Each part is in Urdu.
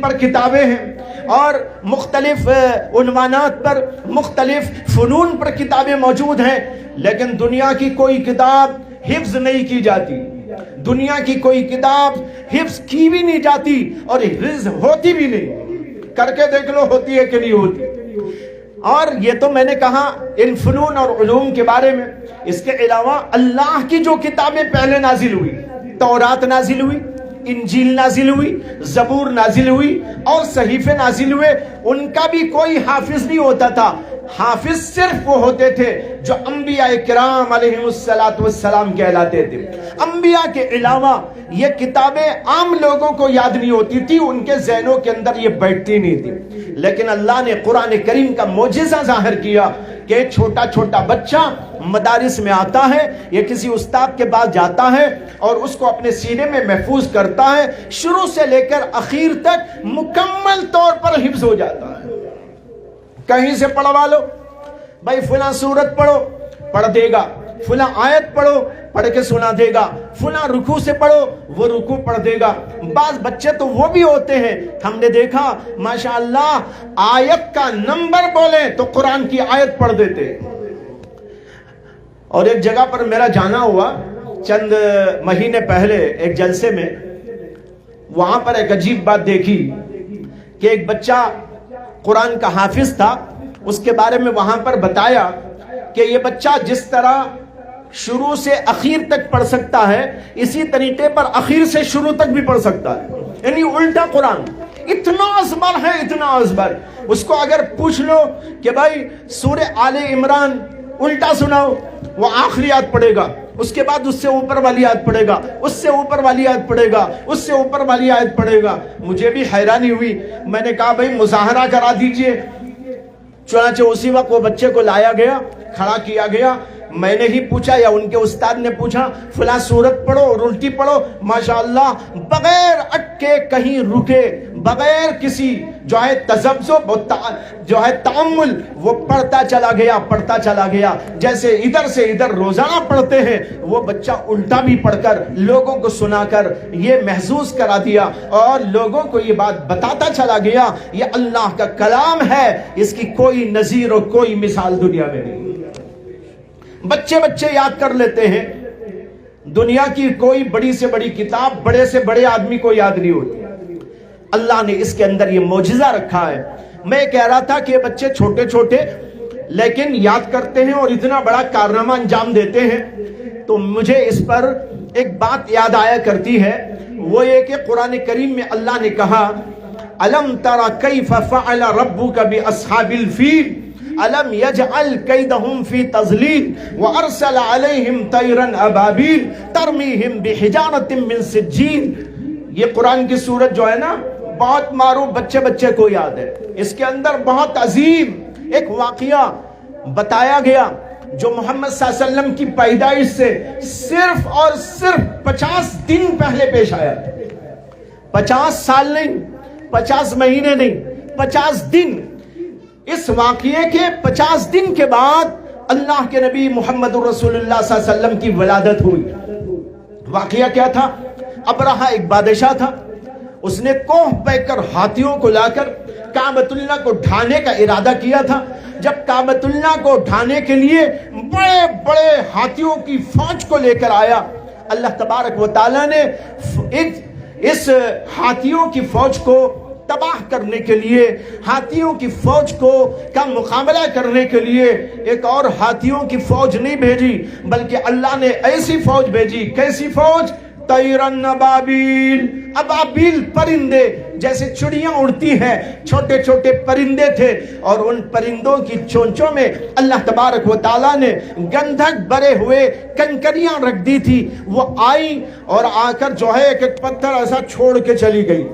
پر کتابیں ہیں اور مختلف عنوانات پر مختلف فنون پر کتابیں موجود ہیں، لیکن دنیا کی کوئی کتاب حفظ نہیں کی جاتی، دنیا کی کوئی کتاب حفظ کی بھی نہیں جاتی اور حفظ ہوتی بھی نہیں۔ کر کے دیکھ لو ہوتی ہے کہ نہیں ہوتی۔ اور یہ تو میں نے کہا ان فنون اور علوم کے بارے میں۔ اس کے علاوہ اللہ کی جو کتابیں پہلے نازل ہوئی، تورات نازل ہوئی، انجیل نازل ہوئی، زبور نازل ہوئی اور صحیفے نازل ہوئے، ان کا بھی کوئی حافظ نہیں ہوتا تھا۔ حافظ صرف وہ ہوتے تھے جو انبیاء کرام علیہم السلام کہلاتے تھے۔ انبیاء کے علاوہ یہ کتابیں عام لوگوں کو یاد نہیں ہوتی تھی، ان کے ذہنوں کے اندر یہ بیٹھتی نہیں تھی، لیکن اللہ نے قرآن کریم کا معجزہ ظاہر کیا کہ چھوٹا چھوٹا بچہ مدارس میں آتا ہے، یہ کسی استاد کے پاس جاتا ہے اور اس کو اپنے سینے میں محفوظ کرتا ہے، شروع سے لے کر اخیر تک مکمل طور پر حفظ ہو جاتا ہے۔ کہیں سے پڑھوا لو، بھائی فلاں سورت پڑھو، پڑھ دے گا، فلاں آیت پڑھو، پڑھ کے سنا دے گا، فلاں رکوع سے پڑھو، وہ رکوع پڑھ دے گا۔ بعض بچے تو وہ بھی ہوتے ہیں، ہم نے دیکھا ماشاءاللہ آیت کا نمبر بولیں تو قرآن کی آیت پڑھ دیتے۔ اور ایک جگہ پر میرا جانا ہوا چند مہینے پہلے ایک جلسے میں، وہاں پر ایک عجیب بات دیکھی کہ ایک بچہ قرآن کا حافظ تھا، اس کے بارے میں وہاں پر بتایا کہ یہ بچہ جس طرح شروع سے اخیر تک پڑھ سکتا ہے، اسی طریقے پر اخیر سے شروع تک بھی پڑھ سکتا ہے، یعنی الٹا قرآن۔ اتنا ازبر ہے، اتنا ازبر۔ اس کو اگر پوچھ لو کہ بھائی سورہ آل عمران الٹا سناؤ، وہ آخری آیت پڑھے گا، اس کے بعد اس سے اوپر والی آیت پڑھے گا، اس سے اوپر والی آیت پڑھے گا، اس سے اوپر والی آیت پڑھے گا۔ مجھے بھی حیرانی ہوئی، میں نے کہا بھائی مظاہرہ کرا دیجئے۔ چنانچہ اسی وقت وہ بچے کو لایا گیا، کھڑا کیا گیا، میں نے ہی پوچھا یا ان کے استاد نے پوچھا فلاں سورت پڑھو اور الٹی پڑھو، ماشاءاللہ بغیر اٹکے کہیں رکے، بغیر کسی جو ہے تذبذب جو ہے تأمل، وہ پڑھتا چلا گیا جیسے ادھر سے ادھر روزانہ پڑھتے ہیں۔ وہ بچہ الٹا بھی پڑھ کر لوگوں کو سنا کر یہ محسوس کرا دیا اور لوگوں کو یہ بات بتاتا چلا گیا یہ اللہ کا کلام ہے، اس کی کوئی نظیر اور کوئی مثال دنیا میں نہیں۔ بچے یاد کر لیتے ہیں، دنیا کی کوئی بڑی سے بڑی کتاب بڑے سے بڑے آدمی کو یاد نہیں ہوتی۔ اللہ نے اس کے اندر یہ معجزہ رکھا ہے۔ میں کہہ رہا تھا کہ بچے چھوٹے چھوٹے لیکن یاد کرتے ہیں اور اتنا بڑا کارنامہ انجام دیتے ہیں، تو مجھے اس پر ایک بات یاد آیا کرتی ہے، وہ یہ کہ قرآن کریم میں اللہ نے کہا الم تر کیف فعل ربک باصحاب الفیل الم یجعل کیدہم فی تضلیل وارسل علیہم طیرا ابابیل ترمیہم بحجارۃ من سجیل۔ یہ قرآن کی سورت جو ہے نا بہت معروف، بچے کو یاد ہے۔ اس کے اندر بہت عظیم ایک واقعہ بتایا گیا جو محمد صلی اللہ علیہ وسلم کی پیدائش سے صرف اور صرف 50 دن پہلے پیش آیا۔ 50 سال نہیں، 50 مہینے نہیں، 50 دن۔ اس واقعے کے 50 دن کے بعد اللہ کے نبی محمد رسول اللہ صلی اللہ علیہ وسلم کی ولادت ہوئی۔ واقعہ کیا تھا؟ ابرہہ ایک بادشاہ تھا، اس نے کوہ پہ کر ہاتھیوں کو لا کر کعبۃ اللہ کو ڈھانے کا ارادہ کیا تھا۔ جب کعبۃ اللہ کو ڈھانے کے لیے بڑے بڑے ہاتھیوں کی فوج کو لے کر آیا، اللہ تبارک و تعالیٰ نے اس ہاتھیوں کی فوج کو تباہ کرنے کے لیے، ہاتھیوں کی فوج کا مقابلہ کرنے کے لیے ایک اور ہاتھیوں کی فوج نہیں بھیجی، بلکہ اللہ نے ایسی فوج بھیجی۔ کیسی فوج؟ طیرن ابابیل، ابابیل پرندے، جیسے چڑیاں اڑتی ہیں، چھوٹے چھوٹے پرندے تھے، اور ان پرندوں کی چونچوں میں اللہ تبارک و تعالیٰ نے گندھک بھرے ہوئے کنکریاں رکھ دی تھی۔ وہ آئی اور آ کر جو ہے ایک پتھر ایسا چھوڑ کے چلی گئی،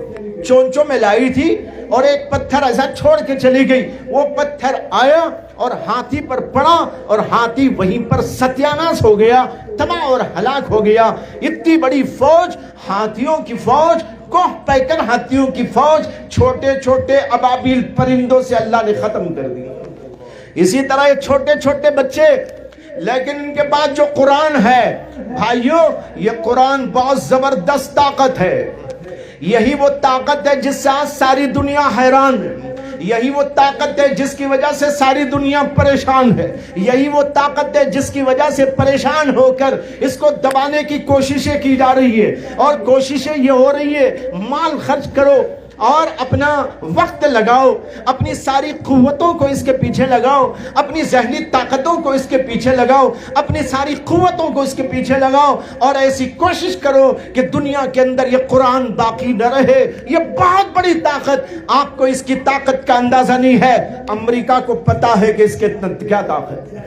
چونچوں میں لائی تھی اور ایک پتھر ایسا چھوڑ کے چلی گئی۔ وہ پتھر آیا اور ہاتھی پر پڑا اور ہاتھی وہیں پر ستیاناش ہو گیا، تباہ اور ہلاک ہو گیا۔ اتنی بڑی فوج، ہاتھیوں کی فوج، کوہ پیکر ہاتھیوں کی فوج، چھوٹے چھوٹے ابابیل پرندوں سے اللہ نے ختم کر دی۔ اسی طرح یہ چھوٹے چھوٹے بچے، لیکن ان کے بعد جو قرآن ہے بھائیوں، یہ قرآن بہت زبردست طاقت ہے۔ یہی وہ طاقت ہے جس سے آج ساری دنیا حیران ہے، یہی وہ طاقت ہے جس کی وجہ سے ساری دنیا پریشان ہے، یہی وہ طاقت ہے جس کی وجہ سے پریشان ہو کر اس کو دبانے کی کوششیں کی جا رہی ہے، اور کوششیں یہ ہو رہی ہے مال خرچ کرو اور اپنا وقت لگاؤ، اپنی ساری قوتوں کو اس کے پیچھے لگاؤ، اپنی ذہنی طاقتوں کو اس کے پیچھے لگاؤ، اپنی ساری قوتوں کو اس کے پیچھے لگاؤ، اور ایسی کوشش کرو کہ دنیا کے اندر یہ قرآن باقی نہ رہے۔ یہ بہت بڑی طاقت، آپ کو اس کی طاقت کا اندازہ نہیں ہے، امریکہ کو پتا ہے کہ اس کے کیا طاقت ہے،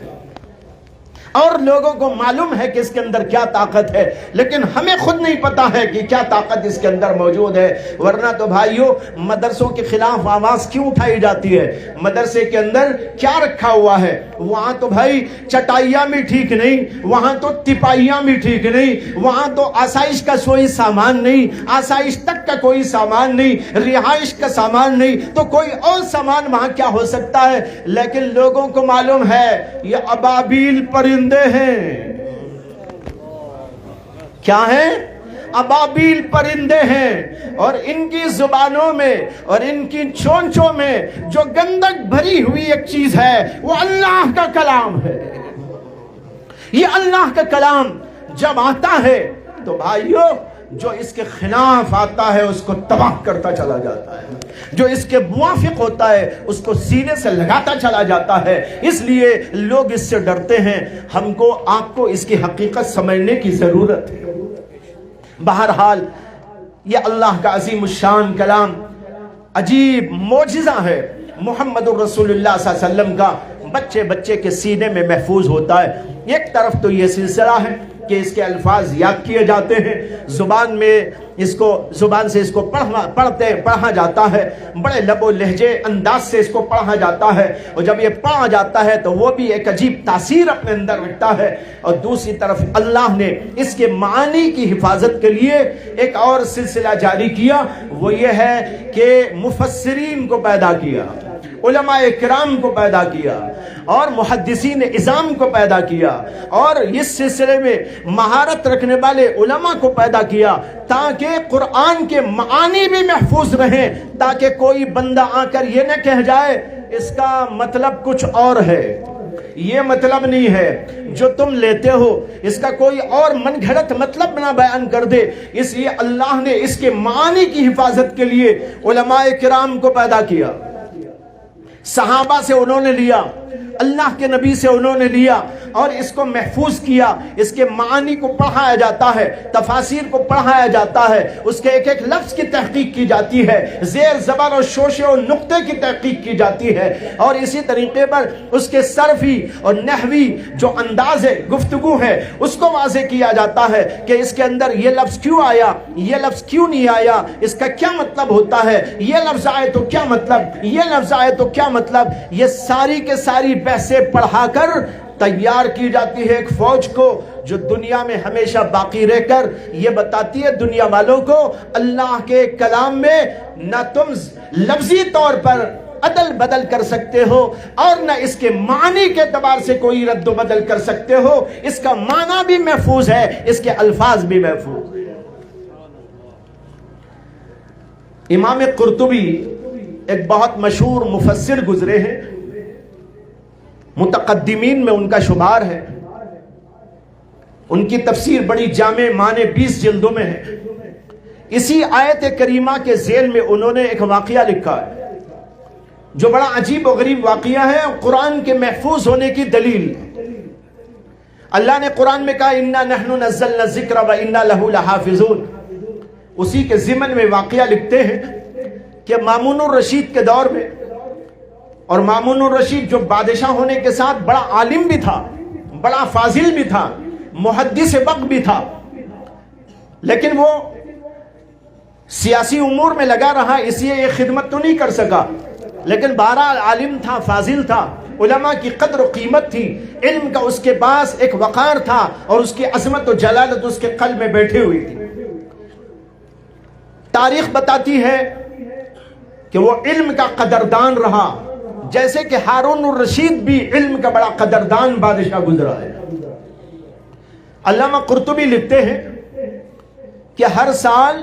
اور لوگوں کو معلوم ہے کہ اس کے اندر کیا طاقت ہے، لیکن ہمیں خود نہیں پتا ہے کہ کیا طاقت اس کے اندر موجود ہے۔ ورنہ تو بھائیو مدرسوں کے خلاف آواز کیوں اٹھائی جاتی ہے؟ مدرسے کے اندر کیا رکھا ہوا ہے؟ وہاں تو بھائی چٹائیاں بھی ٹھیک نہیں، وہاں تو تپائیاں بھی ٹھیک نہیں، وہاں تو آسائش کا کوئی سامان نہیں، آسائش تک کا کوئی سامان نہیں، رہائش کا سامان نہیں، تو کوئی اور سامان وہاں کیا ہو سکتا ہے؟ لیکن لوگوں کو معلوم ہے یہ ابابیل پرندے ہیں۔ کیا ہیں؟ ابابیل پرندے ہیں، اور ان کی زبانوں میں اور ان کی چونچوں میں جو گندگ بھری ہوئی ایک چیز ہے وہ اللہ کا کلام ہے۔ یہ اللہ کا کلام جب آتا ہے تو بھائیو جو اس کے خلاف آتا ہے اس کو تباہ کرتا چلا جاتا ہے، جو اس کے موافق ہوتا ہے اس کو سینے سے لگاتا چلا جاتا ہے۔ اس لیے لوگ اس سے ڈرتے ہیں۔ ہم کو آپ کو اس کی حقیقت سمجھنے کی ضرورت ہے۔ بہرحال یہ اللہ کا عظیم الشان کلام عجیب معجزہ ہے، محمد الرسول اللہ صلی اللہ علیہ وسلم کا بچے بچے کے سینے میں محفوظ ہوتا ہے۔ ایک طرف تو یہ سلسلہ ہے کہ اس کے الفاظ یاد کیے جاتے ہیں، زبان میں اس کو زبان سے اس کو پڑھا جاتا ہے، بڑے لب و لہجے انداز سے اس کو پڑھا جاتا ہے، اور جب یہ پڑھا جاتا ہے تو وہ بھی ایک عجیب تاثیر اپنے اندر رکھتا ہے۔ اور دوسری طرف اللہ نے اس کے معانی کی حفاظت کے لیے ایک اور سلسلہ جاری کیا، وہ یہ ہے کہ مفسرین کو پیدا کیا، علماء کرام کو پیدا کیا، اور محدثین اعظام کو پیدا کیا، اور اس سلسلے میں مہارت رکھنے والے علماء کو پیدا کیا، تاکہ قرآن کے معانی بھی محفوظ رہیں، تاکہ کوئی بندہ آ کر یہ نہ کہہ جائے اس کا مطلب کچھ اور ہے، یہ مطلب نہیں ہے جو تم لیتے ہو، اس کا کوئی اور من گھڑت مطلب نہ بیان کر دے۔ اس لیے اللہ نے اس کے معانی کی حفاظت کے لیے علماء کرام کو پیدا کیا، صحابہ سے انہوں نے لیا، اللہ کے نبی سے انہوں نے لیا، اور اس کو محفوظ کیا۔ اس کے معانی کو پڑھایا جاتا ہے، تفاسیر کو پڑھایا جاتا ہے، اس کے ایک ایک لفظ کی تحقیق کی جاتی ہے، زیر زبر اور شوشے اور نقطے کی تحقیق کی جاتی ہے، اور اسی طریقے پر اس کے صرفی اور نحوی جو انداز گفتگو ہے اس کو واضح کیا جاتا ہے کہ اس کے اندر یہ لفظ کیوں آیا، یہ لفظ کیوں نہیں آیا، اس کا کیا مطلب ہوتا ہے، یہ لفظ آئے تو کیا مطلب، یہ لفظ آئے تو کیا مطلب۔ یہ ساری کے ساری بحثیں پڑھا کر تیار کی جاتی ہے ایک فوج کو، جو دنیا میں ہمیشہ باقی رہ کر یہ بتاتی ہے دنیا والوں کو اللہ کے کلام میں نہ تم لفظی طور پر عدل بدل کر سکتے ہو، اور نہ اس کے معنی کے اعتبار سے کوئی رد و بدل کر سکتے ہو۔ اس کا معنی بھی محفوظ ہے، اس کے الفاظ بھی محفوظ ہیں۔ امام قرطبی ایک بہت مشہور مفسر گزرے ہیں، متقدمین میں ان کا شمار ہے، ان کی تفسیر بڑی جامع معنی 20 جلدوں میں ہے۔ اسی آیت کریمہ کے ذیل میں انہوں نے ایک واقعہ لکھا ہے جو بڑا عجیب و غریب واقعہ ہے، اور قرآن کے محفوظ ہونے کی دلیل۔ اللہ نے قرآن میں کہا اِنَّا نَحْنُ نَزَّلْنَا الذِّكْرَ وَإِنَّا لَهُ لَحَافِظُونَ۔ اسی کے ضمن میں واقعہ لکھتے ہیں کہ مامون الرشید کے دور میں، اور مامون الرشید جو بادشاہ ہونے کے ساتھ بڑا عالم بھی تھا، بڑا فاضل بھی تھا، محدث وقت بھی تھا، لیکن وہ سیاسی امور میں لگا رہا، اس لیے یہ خدمت تو نہیں کر سکا، لیکن بہرحال عالم تھا، فاضل تھا، علماء کی قدر و قیمت تھی، علم کا اس کے پاس ایک وقار تھا، اور اس کی عظمت و جلالت اس کے قلب میں بیٹھی ہوئی تھی۔ تاریخ بتاتی ہے کہ وہ علم کا قدردان رہا، جیسے کہ ہارون الرشید بھی علم کا بڑا قدردان بادشاہ گزرا ہے۔ علامہ قرطبی لکھتے ہیں کہ ہر سال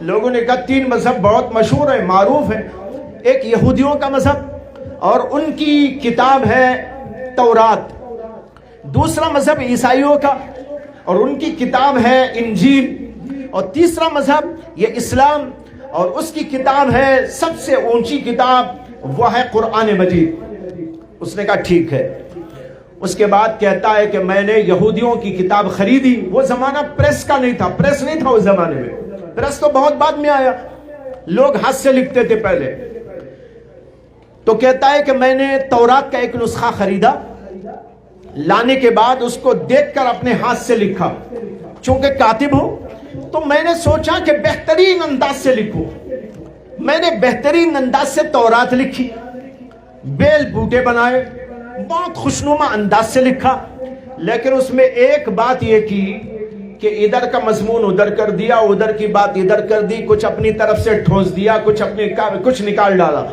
لوگوں نے کہا 3 مذہب بہت مشہور ہیں، معروف ہیں، ایک یہودیوں کا مذہب اور ان کی کتاب ہے تورات، دوسرا مذہب عیسائیوں کا اور ان کی کتاب ہے انجیل، اور تیسرا مذہب یہ اسلام اور اس کی کتاب ہے سب سے اونچی کتاب، وہ ہے قرآن مجید۔ اس نے کہا ٹھیک ہے۔ اس کے بعد کہتا ہے کہ میں نے یہودیوں کی کتاب خریدی، وہ زمانہ پریس کا نہیں تھا، پریس نہیں تھا اس زمانے میں، پریس تو بہت بعد میں آیا، لوگ ہاتھ سے لکھتے تھے پہلے۔ تو کہتا ہے کہ میں نے تورات کا ایک نسخہ خریدا، لانے کے بعد اس کو دیکھ کر اپنے ہاتھ سے لکھا، چونکہ کاتب ہوں تو میں نے سوچا کہ بہترین انداز سے لکھوں، میں نے بہترین انداز سے تورات لکھی، بیل بوٹے بنائے، بہت خوشنما انداز سے لکھا، لیکن اس میں ایک بات یہ کی کہ ادھر کا مضمون ادھر کر دیا، ادھر کی بات ادھر کر دی، کچھ اپنی طرف سے ٹھوس دیا، کچھ نکال ڈالا،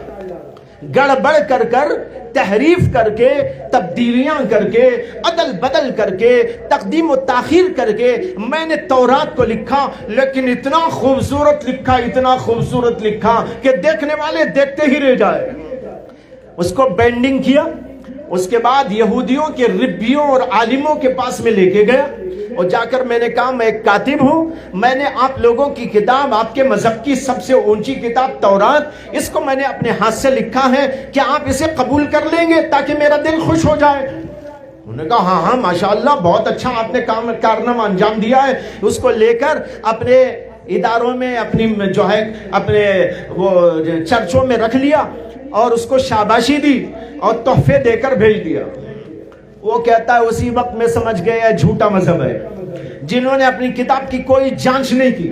گڑبڑ کر کر، تحریف کر کے، تبدیلیاں کر کے، عدل بدل کر کے، تقدیم و تاخیر کر کے میں نے تورات کو لکھا، لیکن اتنا خوبصورت لکھا، اتنا خوبصورت لکھا کہ دیکھنے والے دیکھتے ہی رہ جائے۔ اس کو بینڈنگ کیا، اس کے بعد یہودیوں کے ربیوں اور عالموں کے پاس میں لے کے گیا اور جا کر میں نے کہا میں ایک کاتب ہوں، میں نے آپ لوگوں کی کتاب، آپ کے مذہب کی سب سے اونچی کتاب تورات، اس کو میں نے اپنے ہاتھ سے لکھا ہے، کیا آپ اسے قبول کر لیں گے تاکہ میرا دل خوش ہو جائے؟ انہوں نے کہا ہاں ہاں ماشاءاللہ، بہت اچھا آپ نے کارنامہ انجام دیا ہے۔ اس کو لے کر اپنے اداروں میں، اپنی جو ہے اپنے وہ چرچوں میں رکھ لیا اور اس کو شاباشی دی اور تحفے دے کر بھیج دیا۔ وہ کہتا ہے اسی وقت میں سمجھ گیا جھوٹا مذہب ہے، جنہوں نے اپنی کتاب کی کوئی جانچ نہیں کی،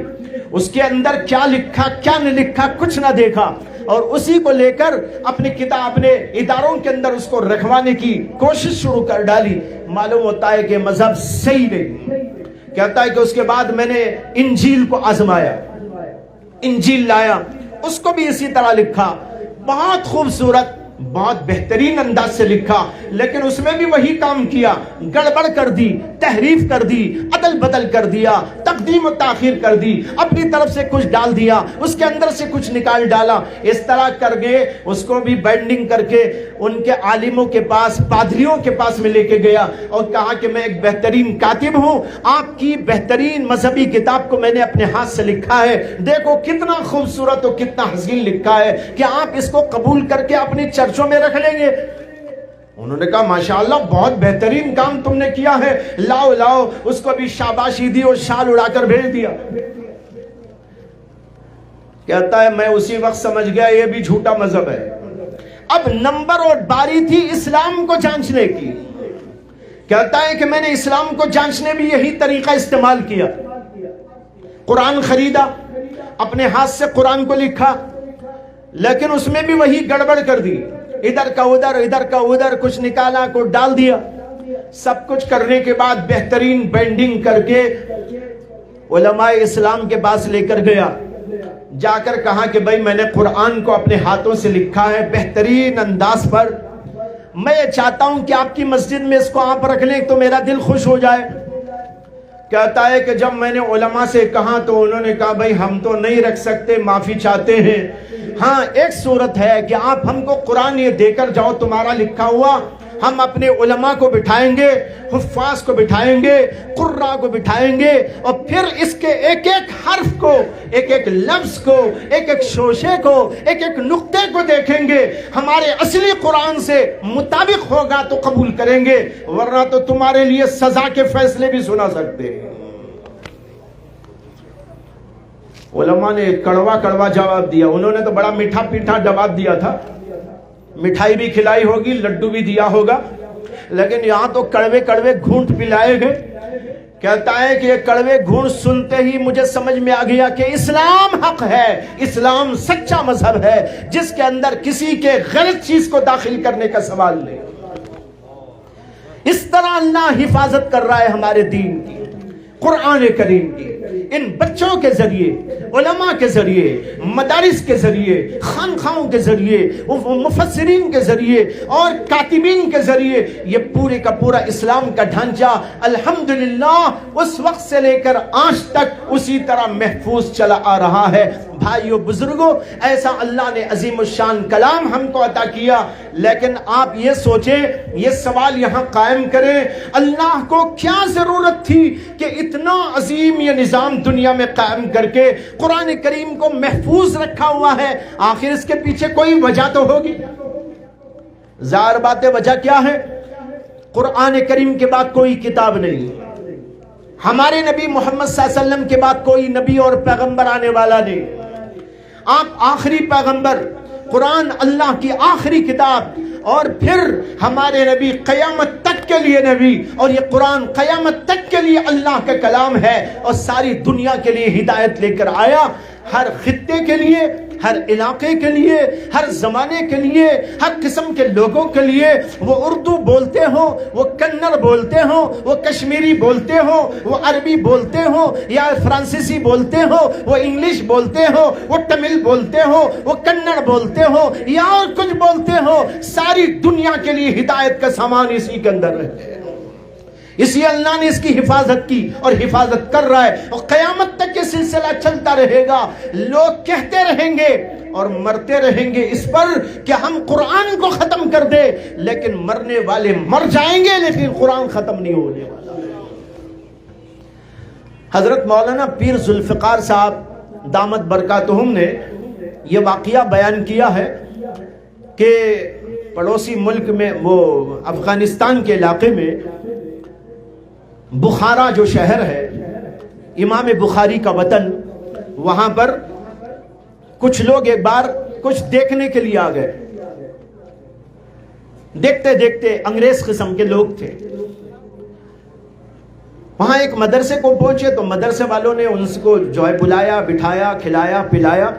اس کے اندر کیا لکھا کیا نہیں لکھا کچھ نہ دیکھا، اور اسی کو لے کر اپنی کتاب اپنے اداروں کے اندر اس کو رکھوانے کی کوشش شروع کر ڈالی۔ معلوم ہوتا ہے کہ مذہب صحیح نہیں۔ کہتا ہے کہ اس کے بعد میں نے انجیل کو آزمایا، انجیل لایا، اس کو بھی اسی طرح لکھا، بہت خوبصورت، بہت بہترین انداز سے لکھا، لیکن اس میں بھی وہی کام کیا، گڑبڑ کر دی، تحریف کر دی، عدل بدل کر دیا، تقدیم و تاخیر کر دی، اپنی طرف سے کچھ ڈال دیا، اس کے اندر سے کچھ نکال ڈالا، اس طرح کر گئے۔ اس کو بھی بینڈنگ کر کے ان کے عالموں کے پاس، پادریوں کے پاس میں لے کے گیا اور کہا کہ میں ایک بہترین کاتب ہوں، آپ کی بہترین مذہبی کتاب کو میں نے اپنے ہاتھ سے لکھا ہے، دیکھو کتنا خوبصورت اور کتنا حسین لکھا ہے، کہ آپ اس کو قبول کر کے اپنی چرچوں میں رکھ لیں گے؟ انہوں نے کہا ماشاءاللہ بہت بہترین کام تم نے کیا ہے، لاؤ لاؤ۔ اس کو بھی شاباشی دی اور شال اڑا کر بھیج دیا۔ کہتا ہے میں اسی وقت سمجھ گیا یہ بھی جھوٹا مذہب ہے۔ اب نمبر اور باری تھی اسلام کو جانچنے کی۔ کہتا ہے کہ میں نے اسلام کو جانچنے بھی یہی طریقہ استعمال کیا، قرآن خریدا، اپنے ہاتھ سے قرآن کو لکھا، لیکن اس میں بھی وہی گڑبڑ کر دی، ادھر کا ادھر، ادھر کا ادھر، کچھ نکالا کو ڈال دیا۔ سب کچھ کرنے کے بعد بہترین بینڈنگ کر کے علماء اسلام کے پاس لے کر گیا، جا کر کہا کہ بھائی میں نے قرآن کو اپنے ہاتھوں سے لکھا ہے بہترین انداز پر، میں یہ چاہتا ہوں کہ آپ کی مسجد میں اس کو آپ رکھ لیں تو میرا دل خوش ہو جائے۔ کہتا ہے کہ جب میں نے علماء سے کہا تو انہوں نے کہا بھائی ہم تو نہیں رکھ سکتے، معافی چاہتے ہیں، ہاں ایک صورت ہے کہ آپ ہم کو قرآن یہ دے کر جاؤ تمہارا لکھا ہوا، ہم اپنے علماء کو بٹھائیں گے، حفاظ کو بٹھائیں گے، قراء کو بٹھائیں گے، اور پھر اس کے ایک ایک حرف کو، ایک ایک لفظ کو، ایک ایک شوشے کو، ایک ایک نقطے کو دیکھیں گے، ہمارے اصلی قرآن سے مطابق ہوگا تو قبول کریں گے، ورنہ تو تمہارے لیے سزا کے فیصلے بھی سنا سکتے ہیں۔ علماء نے کڑوا کڑوا جواب دیا، انہوں نے تو بڑا میٹھا پیٹھا جواب دیا تھا، مٹھائی بھی کھلائی ہوگی، لڈو بھی دیا ہوگا، لیکن یہاں تو کڑوے کڑوے گھونٹ پلائے گئے۔ کہتا ہے کہ یہ کڑوے گھونٹ سنتے ہی مجھے سمجھ میں آ گیا کہ اسلام حق ہے، اسلام سچا مذہب ہے جس کے اندر کسی کے غلط چیز کو داخل کرنے کا سوال نہیں۔ اس طرح اللہ حفاظت کر رہا ہے ہمارے دین کی، قرآن کریم کی۔ ان بچوں کے ذریعے، علماء کے ذریعے، مدارس کے ذریعے، خانخاہوں کے ذریعے، مفسرین کے ذریعے اور کاتبین کے ذریعے یہ پورے کا پورا اسلام کا ڈھانچہ الحمدللہ اس وقت سے لے کر آج تک اسی طرح محفوظ چلا آ رہا ہے۔ بھائیو بزرگوں، ایسا اللہ نے عظیم الشان کلام ہم کو عطا کیا، لیکن آپ یہ سوچیں، یہ سوال یہاں قائم کریں، اللہ کو کیا ضرورت تھی کہ اتنا عظیم یہ نظام دنیا میں قائم کر کے قرآن کریم کو محفوظ رکھا ہوا ہے؟ آخر اس کے پیچھے کوئی وجہ تو ہوگی۔ ظاہر بات ہے، وجہ کیا ہے؟ قرآن کریم کے بعد کوئی کتاب نہیں، ہمارے نبی محمد صلی اللہ علیہ وسلم کے بعد کوئی نبی اور پیغمبر آنے والا نہیں، آپ آخری پیغمبر، قرآن اللہ کی آخری کتاب، اور پھر ہمارے نبی قیامت تک کے لیے نبی، اور یہ قرآن قیامت تک کے لیے اللہ کا کلام ہے اور ساری دنیا کے لیے ہدایت لے کر آیا، ہر خطے کے لیے، ہر علاقے کے لیے، ہر زمانے کے لیے، ہر قسم کے لوگوں کے لیے، وہ اردو بولتے ہوں، وہ کنڑ بولتے ہوں، وہ کشمیری بولتے ہوں، وہ عربی بولتے ہوں یا فرانسیسی بولتے ہوں، وہ انگلش بولتے ہوں، وہ تمل بولتے ہوں، وہ کنڑ بولتے ہوں یا اور کچھ بولتے ہوں، ساری دنیا کے لیے ہدایت کا سامان اسی کے اندر ہے۔ اسی اللہ نے اس کی حفاظت کی اور حفاظت کر رہا ہے، اور قیامت تک یہ سلسلہ چلتا رہے گا۔ لوگ کہتے رہیں گے اور مرتے رہیں گے اس پر کہ ہم قرآن کو ختم کر دے، لیکن مرنے والے مر جائیں گے لیکن قرآن ختم نہیں ہونے والا۔ حضرت مولانا پیر ذوالفقار صاحب دامت برکاتہم نے یہ واقعہ بیان کیا ہے کہ پڑوسی ملک میں، وہ افغانستان کے علاقے میں بخارا جو شہر ہے، امام بخاری کا وطن، وہاں پر کچھ لوگ ایک بار کچھ دیکھنے کے لیے آ گئے۔ دیکھتے دیکھتے انگریز قسم کے لوگ تھے، وہاں ایک مدرسے کو پہنچے تو مدرسے والوں نے ان کو جو ہے بلایا، بٹھایا، کھلایا پلایا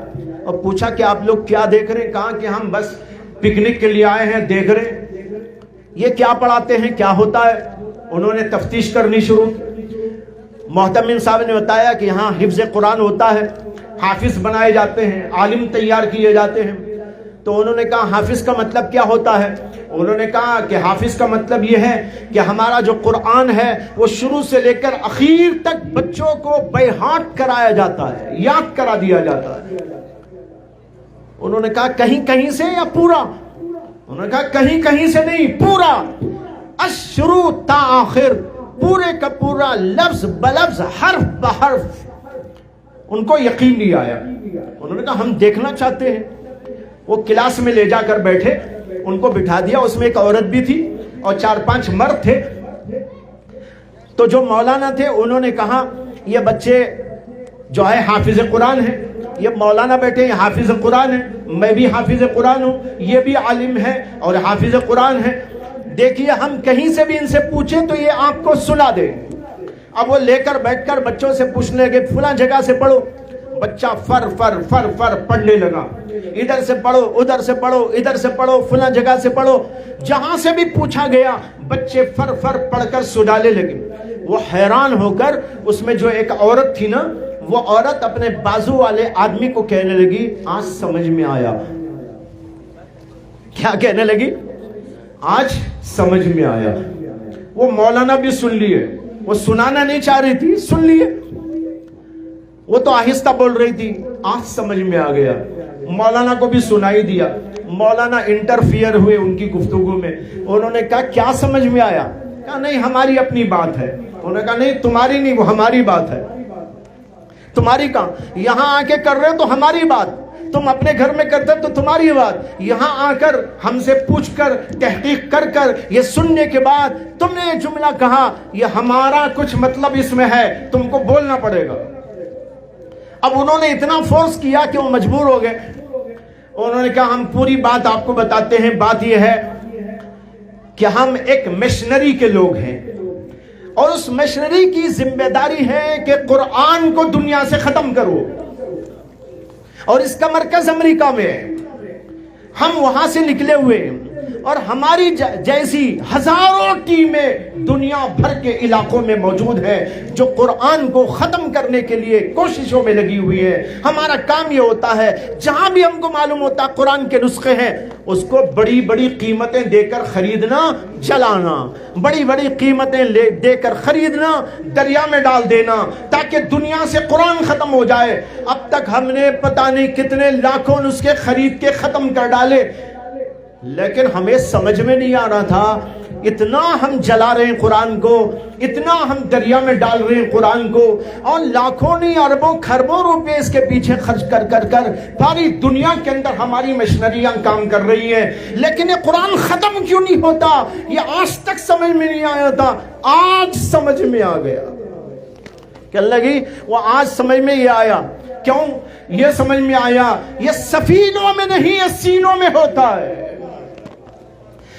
اور پوچھا کہ آپ لوگ کیا دیکھ رہے ہیں؟ کہا کہ ہم بس پکنک کے لیے آئے ہیں، دیکھ رہے ہیں یہ کیا پڑھاتے ہیں، کیا ہوتا ہے۔ انہوں نے تفتیش کرنی شروع کی۔ محتمم صاحب نے بتایا کہ یہاں حفظ قرآن ہوتا ہے، حافظ بنائے جاتے ہیں، عالم تیار کیے جاتے ہیں۔ تو انہوں نے کہا حافظ کا مطلب کیا ہوتا ہے؟ انہوں نے کہا کہ حافظ کا مطلب یہ ہے کہ ہمارا جو قرآن ہے وہ شروع سے لے کر اخیر تک بچوں کو بے ہاتھ کرایا جاتا ہے، یاد کرا دیا جاتا ہے۔ انہوں نے کہا کہیں کہیں سے یا پورا؟ انہوں نے کہا کہیں کہیں سے نہیں، پورا، اشروع تا آخر، پورے کا پورا، لفظ بلفظ، حرف بحرف۔ ان کو یقین نہیں آیا۔ انہوں نے کہا ہم دیکھنا چاہتے ہیں۔ وہ کلاس میں لے جا کر بیٹھے، ان کو بٹھا دیا، اس میں ایک عورت بھی تھی اور 4-5 مرد تھے۔ تو جو مولانا تھے انہوں نے کہا یہ بچے جو ہے حافظ قرآن ہیں، یہ مولانا بیٹھے ہیں حافظ قرآن ہیں، میں بھی حافظ قرآن ہوں، یہ بھی عالم ہے اور حافظ قرآن ہے، دیکھیے ہم کہیں سے بھی ان سے پوچھیں تو یہ آپ کو سنا دیں۔ اب وہ لے کر بیٹھ کر بچوں سے پوچھنے لگے فلاں جگہ سے پڑھو۔ بچہ فر فر فر فر پڑھنے لگا، ادھر سے پڑھو، ادھر سے پڑھو، ادھر سے پڑھو، فلاں جگہ سے پڑھو۔ جہاں سے بھی پوچھا گیا بچے فر فر پڑھ کر سنانے لگے۔ وہ حیران ہو کر اس میں جو ایک عورت تھی نا، وہ عورت اپنے بازو والے آدمی کو کہنے لگی آج سمجھ میں آیا۔ کیا کہنے لگی؟ آج سمجھ میں آیا۔ وہ مولانا بھی سن لیے، وہ سنانا نہیں چاہ رہی تھی، سن لیے، وہ تو آہستہ بول رہی تھی، آج سمجھ میں آ گیا۔ مولانا کو بھی سنائی دیا۔ مولانا انٹرفیئر ہوئے ان کی گفتگو میں۔ انہوں نے کہا کیا سمجھ میں آیا؟ کہا نہیں ہماری اپنی بات ہے۔ انہوں نے کہا نہیں تمہاری نہیں، وہ ہماری بات ہے۔ تمہاری کہاں؟ یہاں آ کے کر رہے ہو تو ہماری بات، تم اپنے گھر میں کرتے تو تمہاری بات، یہاں آ کر ہم سے پوچھ کر تحقیق کر کر یہ سننے کے بعد تم نے یہ جملہ کہا، یہ ہمارا کچھ مطلب اس میں ہے، تم کو بولنا پڑے گا۔ اب انہوں نے اتنا فورس کیا کہ وہ مجبور ہو گئے۔ انہوں نے کہا ہم پوری بات آپ کو بتاتے ہیں۔ بات یہ ہے کہ ہم ایک مشنری کے لوگ ہیں اور اس مشنری کی ذمہ داری ہے کہ قرآن کو دنیا سے ختم کرو، اور اس کا مرکز امریکہ میں ہے۔ ہم وہاں سے نکلے ہوئے ہیں، اور ہماری جیسی ہزاروں ٹیمیں دنیا بھر کے علاقوں میں موجود ہیں جو قرآن کو ختم کرنے کے لیے کوششوں میں لگی ہوئی ہے. ہمارا کام یہ ہوتا ہے جہاں بھی ہم کو معلوم ہوتا ہے قرآن کے نسخے ہیں اس کو بڑی بڑی قیمتیں دے کر خریدنا، جلانا، بڑی بڑی قیمتیں دے کر خریدنا، دریا میں ڈال دینا تاکہ دنیا سے قرآن ختم ہو جائے. اب تک ہم نے پتہ نہیں کتنے لاکھوں نسخے خرید کے ختم کر ڈالے، لیکن ہمیں سمجھ میں نہیں آ رہا تھا اتنا ہم جلا رہے ہیں قرآن کو، اتنا ہم دریا میں ڈال رہے ہیں قرآن کو، اور لاکھوں نہیں اربوں کھربوں روپے اس کے پیچھے خرچ کر ساری دنیا کے اندر ہماری مشنریاں کام کر رہی ہیں، لیکن یہ قرآن ختم کیوں نہیں ہوتا؟ یہ آج تک سمجھ میں نہیں آیا تھا، آج سمجھ میں آ گیا. کہ لگی وہ آج سمجھ میں یہ آیا. کیوں یہ سمجھ میں آیا؟ یہ سفینوں میں نہیں، یہ سینوں میں ہوتا ہے.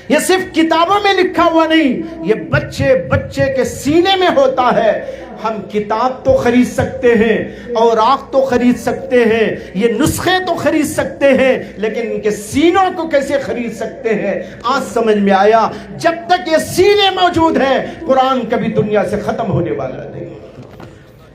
یہ صرف کتابوں میں لکھا ہوا نہیں، یہ بچے بچے کے سینے میں ہوتا ہے. ہم کتاب تو خرید سکتے ہیں، اوراق تو خرید سکتے ہیں، یہ نسخے تو خرید سکتے ہیں، لیکن ان کے سینوں کو کیسے خرید سکتے ہیں؟ آج سمجھ میں آیا. جب تک یہ سینے موجود ہیں قرآن کبھی دنیا سے ختم ہونے والا نہیں.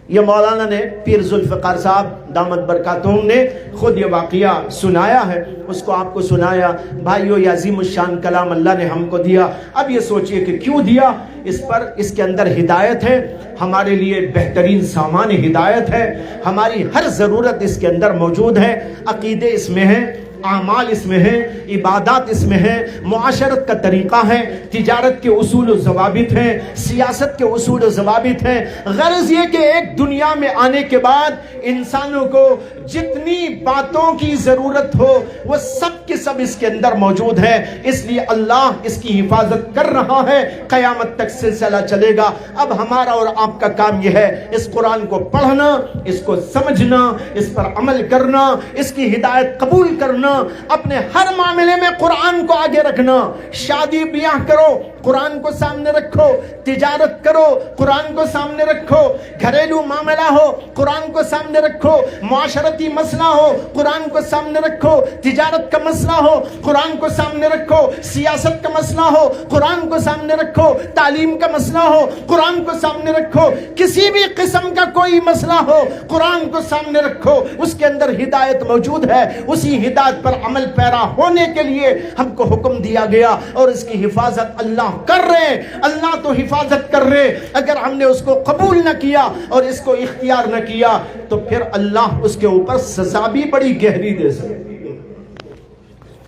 یہ مولانا نے پیر ذوالفقار صاحب دامت برکاتہم نے خود یہ واقعہ سنایا ہے، اس کو آپ کو سنایا. بھائیو یہ عظیم الشان کلام اللہ نے ہم کو دیا. اب یہ سوچئے کہ کیوں دیا؟ اس کے اندر ہدایت ہے، ہمارے لیے بہترین سامان ہدایت ہے، ہماری ہر ضرورت اس کے اندر موجود ہے. عقیدے اس میں ہیں، اعمال اس میں ہیں، عبادات اس میں ہیں، معاشرت کا طریقہ ہے، تجارت کے اصول و ضوابط ہیں، سیاست کے اصول و ضوابط ہیں. غرض یہ کہ ایک دنیا میں آنے کے بعد انسانوں کو جتنی باتوں کی ضرورت ہو وہ سب کے سب اس کے اندر موجود ہے. اس لیے اللہ اس کی حفاظت کر رہا ہے، قیامت تک سلسلہ چلے گا. اب ہمارا اور آپ کا کام یہ ہے اس قرآن کو پڑھنا، اس کو سمجھنا، اس پر عمل کرنا، اس کی ہدایت قبول کرنا، اپنے ہر معاملے میں قرآن کو آگے رکھنا. شادی بیاہ کرو قرآن کو سامنے رکھو، تجارت کرو قرآن کو سامنے رکھو، گھریلو معاملہ ہو قرآن کو سامنے رکھو، معاشرتی مسئلہ ہو قرآن کو سامنے رکھو، تجارت کا مسئلہ ہو قرآن کو سامنے رکھو، سیاست کا مسئلہ ہو قرآن کو سامنے رکھو، تعلیم کا مسئلہ ہو قرآن کو سامنے رکھو، کسی بھی قسم کا کوئی مسئلہ ہو قرآن کو سامنے رکھو. اس کے اندر ہدایت موجود ہے. اسی ہدایت پر عمل پیرا ہونے کے لیے ہم کو حکم دیا گیا، اور اس کی حفاظت اللہ کر رہے ہیں. اللہ تو حفاظت کر رہے، اگر ہم نے اس کو قبول نہ کیا اور اس کو اختیار نہ کیا تو پھر اللہ اس کے اوپر سزا بھی بڑی گہری دے سکتی ہے.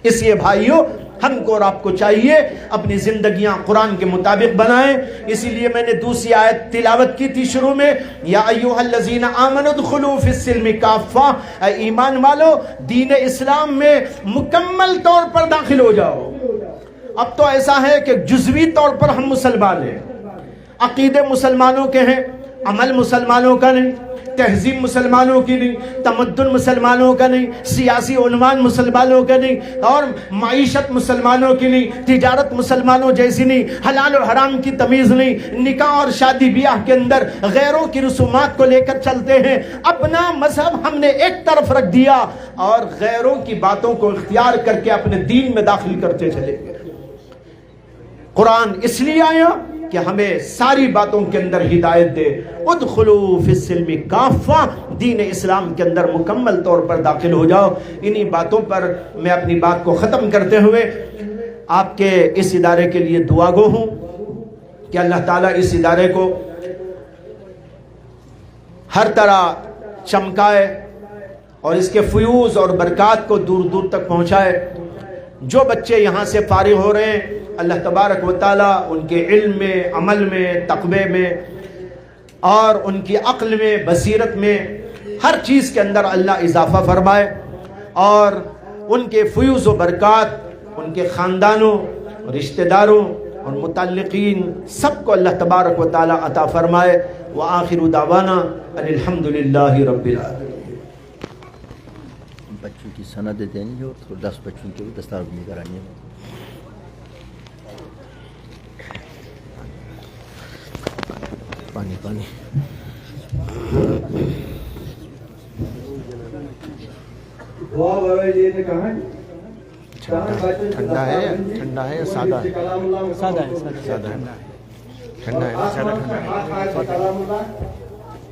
اس لیے بھائیو ہم کو اور آپ کو چاہیے اپنی زندگیاں قرآن کے مطابق بنائیں. اسی لیے میں نے دوسری آیت تلاوت کی تھی شروع میں، یا ایھا الذین آمنوا ادخلوا فی السلم کافہ، اے ایمان والو دین اسلام میں مکمل طور پر داخل ہو جاؤ. اب تو ایسا ہے کہ جزوی طور پر ہم مسلمان ہیں، عقیدے مسلمانوں کے ہیں، عمل مسلمانوں کا نہیں، تہذیب مسلمانوں کی نہیں، تمدن مسلمانوں کا نہیں، سیاسی عنوان مسلمانوں کا نہیں، اور معیشت مسلمانوں کی نہیں، تجارت مسلمانوں جیسی نہیں، حلال و حرام کی تمیز نہیں، نکاح اور شادی بیاہ کے اندر غیروں کی رسومات کو لے کر چلتے ہیں. اپنا مذہب ہم نے ایک طرف رکھ دیا اور غیروں کی باتوں کو اختیار کر کے اپنے دین میں داخل کرتے چلے گئے. قرآن اس لیے آیا کہ ہمیں ساری باتوں کے اندر ہدایت دے. ادخلوا فی السلم کافہ، دین اسلام کے اندر مکمل طور پر داخل ہو جاؤ. انہی باتوں پر میں اپنی بات کو ختم کرتے ہوئے آپ کے اس ادارے کے لیے دعا گو ہوں کہ اللہ تعالیٰ اس ادارے کو ہر طرح چمکائے اور اس کے فیوز اور برکات کو دور دور تک پہنچائے. جو بچے یہاں سے فارغ ہو رہے ہیں اللہ تبارک و تعالیٰ ان کے علم میں، عمل میں، تقوی میں اور ان کی عقل میں، بصیرت میں، ہر چیز کے اندر اللہ اضافہ فرمائے، اور ان کے فیوز و برکات ان کے خاندانوں، رشتہ داروں اور متعلقین سب کو اللہ تبارک و تعالیٰ عطا فرمائے. وآخر دعوانا ان الحمدللہ رب العالمین. بچوں کی سند دینی ہو تو 10 بچوں کی دستاربندی کرانی ہے. پانی پانی دعا بھائی جی نے کہا ٹھنڈا ہے یا سادہ ہے؟ سادہ ہے سادہ ہے ٹھنڈا ہے نا زیادہ ٹھنڈا ہے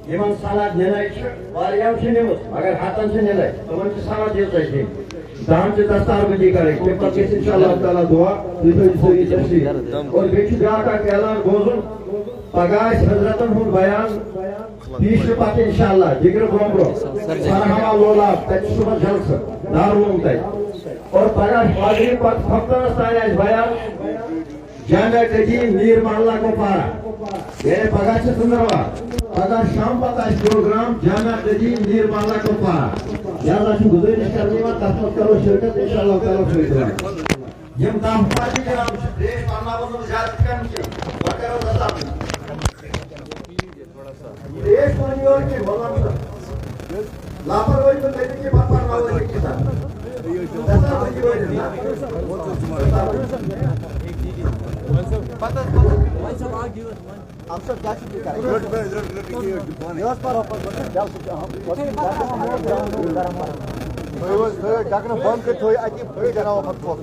یمن سند نِنَے واریاہو چھِ نِمٕژ مگر ہتن چھِ نِنَے تِمن چھِ سند دِژٕے کھیٚنۍ دہن چھِ دستار بندی کَرٕنۍ تمہِ پتہٕ گژھِ انشاءاللہ تعالیٰ دعا تُہۍ تھٲیِو سٲری تشریٖف اور بیٚیہِ چھُ بیٛاکھ اکھ اعلان بوزُن پگاہ آسہِ حضرتن ہُنٛد بیان پیٖشہِ پتہٕ انشاءاللہ جگرٕ برونٛہہ برونٛہہ فرہامہ لولاب تتہِ چھُ صُبحس جلسہٕ دارالعلوم تتہِ اور پگاہ مغرب پتہٕ کھۄفتنس تانۍ آسہِ بیان جامعہ قدیم میر محلہ کپوارہ یعنی پگاہ چھِ ژٔنٛدٕروار پگاہ شام پتہٕ آسہِ پروگرام جامعہ قدیم میر محلہ کپوارہ لہذا چھُ گُزٲرِش کرنہٕ یِوان تتھ منٛز کرو شرکت انشاءاللہ تعالیٰ فٲیدٕ یِم دَہ پارٹی جناب چھِ ترٛیش پرناوَن نہٕ زیادٕ کم کینٛہہ وۄنۍ کرو دستار ترٛیش پٲنۍ یورٕ کینٛہہ وَلان سا لاپروٲہی مہٕ کٔرِو کینٛہہ پتہٕ پرناوو أسۍ أکِس اکھ دستار بندی وٲتِو ڈکنہٕ بنٛد کٔرِتھ تھٲیِو اَتی بناوو پتہٕ